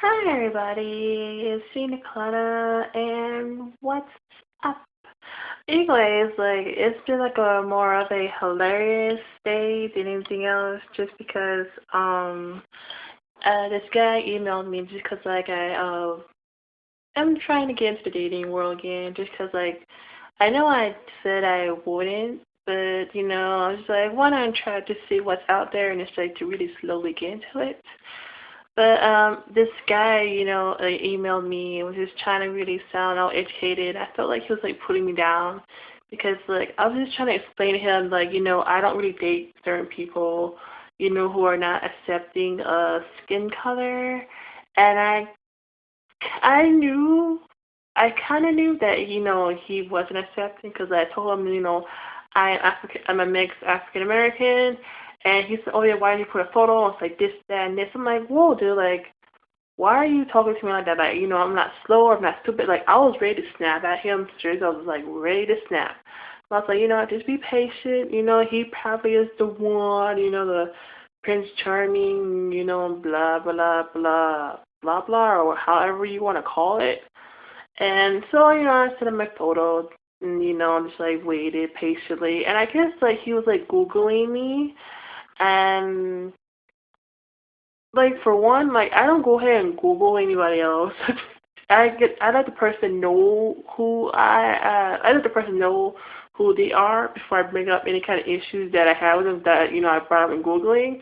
Hi everybody, it's Gina Clara, and what's up? Anyways, it's been a more of a hilarious day than anything else, just because this guy emailed me just because I'm trying to get into the dating world again, just because I know I said I wouldn't, but I was like, why not try to see what's out there, and it's like to really slowly get into it. But this guy, emailed me and was just trying to really sound all educated. I felt like he was like putting me down because I was just trying to explain to him I don't really date certain people, who are not accepting of skin color, and I knew I kind of knew that he wasn't accepting because I told him I'm a mixed African American, and he said, oh yeah, why did you put a photo? It's like this, that, and this. I'm like, whoa, dude, why are you talking to me like that? I'm not slow or I'm not stupid. I was ready to snap at him. Seriously, I was ready to snap. I was like, just be patient. He probably is the one. The Prince Charming. Blah blah blah blah blah, or however you want to call it. And so, I sent him my photo, and just waited patiently. And I guess he was Googling me, and for one, I don't go ahead and Google anybody else. I let the person know I let the person know who they are before I bring up any kind of issues that I have with them that I brought up in Googling.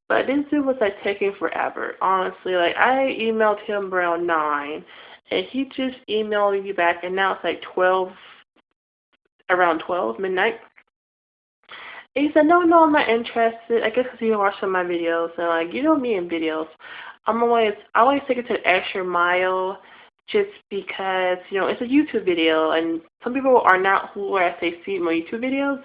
But this dude was taking forever, honestly. I emailed him around 9, and he just emailed me back, and now it's 12, around 12 midnight. And he said, no, I'm not interested. I guess because you watched some of my videos, and me in videos. I always take it to the extra mile, just because it's a YouTube video, and some people are not who I say see my YouTube videos,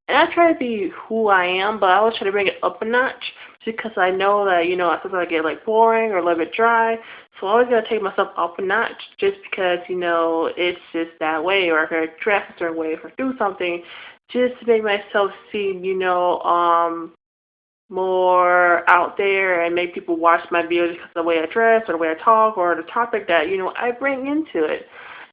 and I try to be who I am, but I always try to bring it up a notch, just because I know that sometimes I get boring or a little bit dry, so I always gotta take myself up a notch, just because it's just that way, or if I dress a certain way, if I do something, just to make myself seem more out there and make people watch my videos because of the way I dress or the way I talk or the topic that, I bring into it.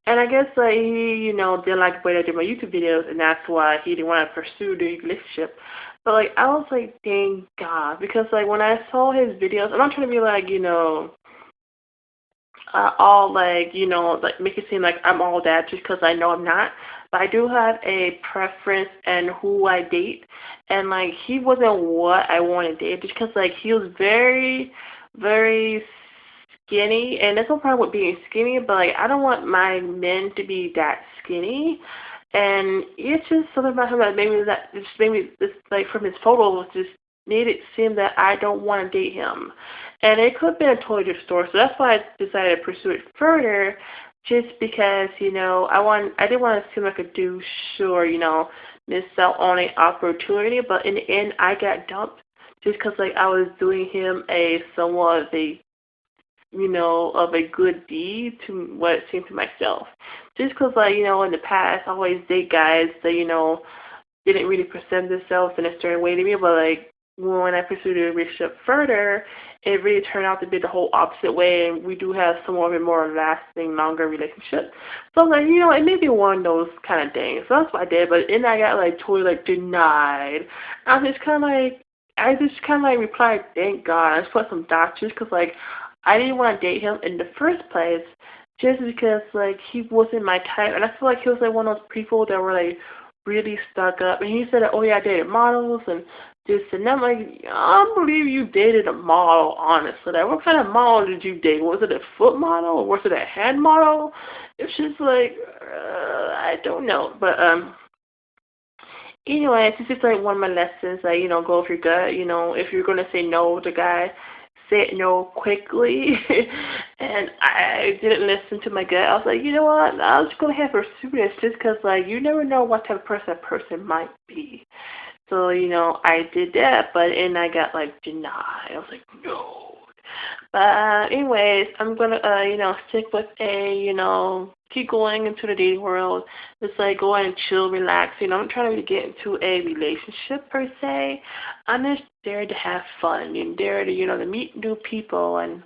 And I guess he, didn't like the way I did my YouTube videos, and that's why he didn't want to pursue the relationship. But I was like, thank God, because when I saw his videos, I'm not trying to be all make it seem like I'm all that just because I know I'm not. But I do have a preference in who I date, and he wasn't what I wanted to date just because he was very, very skinny, and there's no problem with being skinny, but I don't want my men to be that skinny. And it's just something about him that just made me this from his photos just made it seem that I don't want to date him. And it could have been a totally different story. So that's why I decided to pursue it further, just because, I didn't want to seem like a douche or, miss out on an opportunity. But in the end, I got dumped just because, I was doing him a somewhat of a, of a good deed to what it seemed to myself. Just because, in the past, I always date guys that, didn't really present themselves in a certain way to me, but when I pursued the relationship further, it really turned out to be the whole opposite way, and we do have somewhat of a more lasting, longer relationship. So it may be one of those kind of things. So that's what I did, but then I got totally denied. I just kind of replied, thank God. I just put some dots just because I didn't want to date him in the first place, just because he wasn't my type, and I feel like he was one of those people that were really stuck up. And he said, oh yeah, I dated models and this and that. I'm like, I don't believe you dated a model, honestly. What kind of model did you date? Was it a foot model or was it a head model? It's just I don't know. But anyway, it's just one of my lessons that, go with your gut. If you're gonna say no to guy, say it no quickly. And I didn't listen to my gut. I was like, you know what? I was just gonna have to pursue this just because you never know what type of person a person might be. So, I did that, but and I got denied. I was like, no. But anyways, I'm gonna stick with a keep going into the dating world. Just go and chill, relax. I'm not trying to really get into a relationship per se. I'm just there to have fun and there to to meet new people and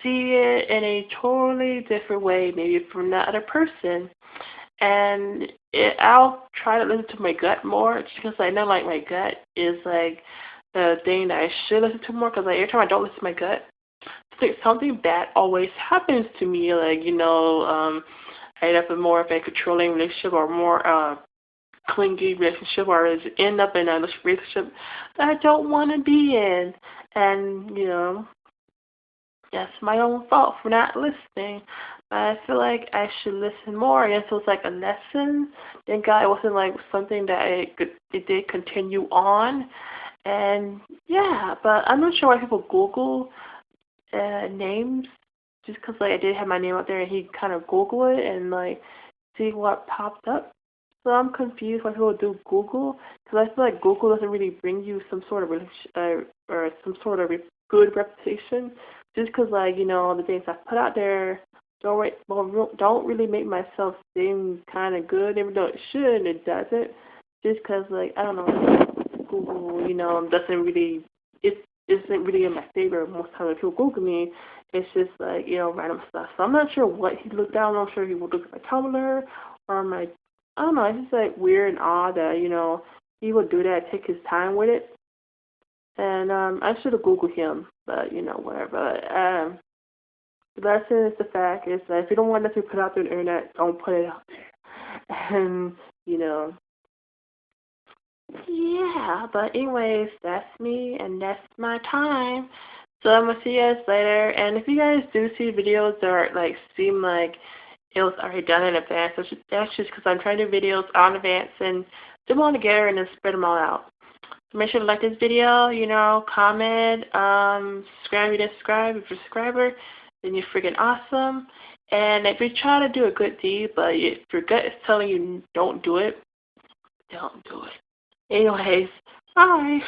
see it in a totally different way, maybe from the other person. And I'll try to listen to my gut more, just because I know like my gut is like the thing that I should listen to more. Because like every time I don't listen to my gut, it's like something bad always happens to me. Like I end up in more of a controlling relationship or more clingy relationship, or is end up in a relationship that I don't want to be in. And that's my own fault for not listening. But I feel like I should listen more. I guess it was like a lesson. Thank God it wasn't like something that it did continue on. And yeah, but I'm not sure why people Google names, just because like I did have my name out there and he kind of Google it and like see what popped up. So I'm confused why people do Google, because I feel like Google doesn't really bring you some sort of or some sort of good reputation. Just because like the things I put out there don't really make myself seem kind of good, even though it should, it doesn't. Just because like I don't know, Google doesn't really it isn't really in my favor most times when people Google me. It's just like random stuff. So I'm not sure what he looked down. I'm sure he would look at my Tumblr or my I don't know, it's just like weird and odd that, he would do that, take his time with it. And I should have Googled him, but whatever. The lesson is the fact is that if you don't want nothing put out there on the internet, don't put it out there. And, yeah, but anyways, that's me and that's my time. So I'm gonna see you guys later. And if you guys do see videos that like seem like it was already done in advance, that's just because I'm trying to do videos on advance and do them all together and then spread them all out. So make sure to like this video, comment, subscribe if you didn't subscribe. If you're a subscriber, then you're freaking awesome. And if you try to do a good deed, but if your gut is telling you don't do it, don't do it. Anyways, bye.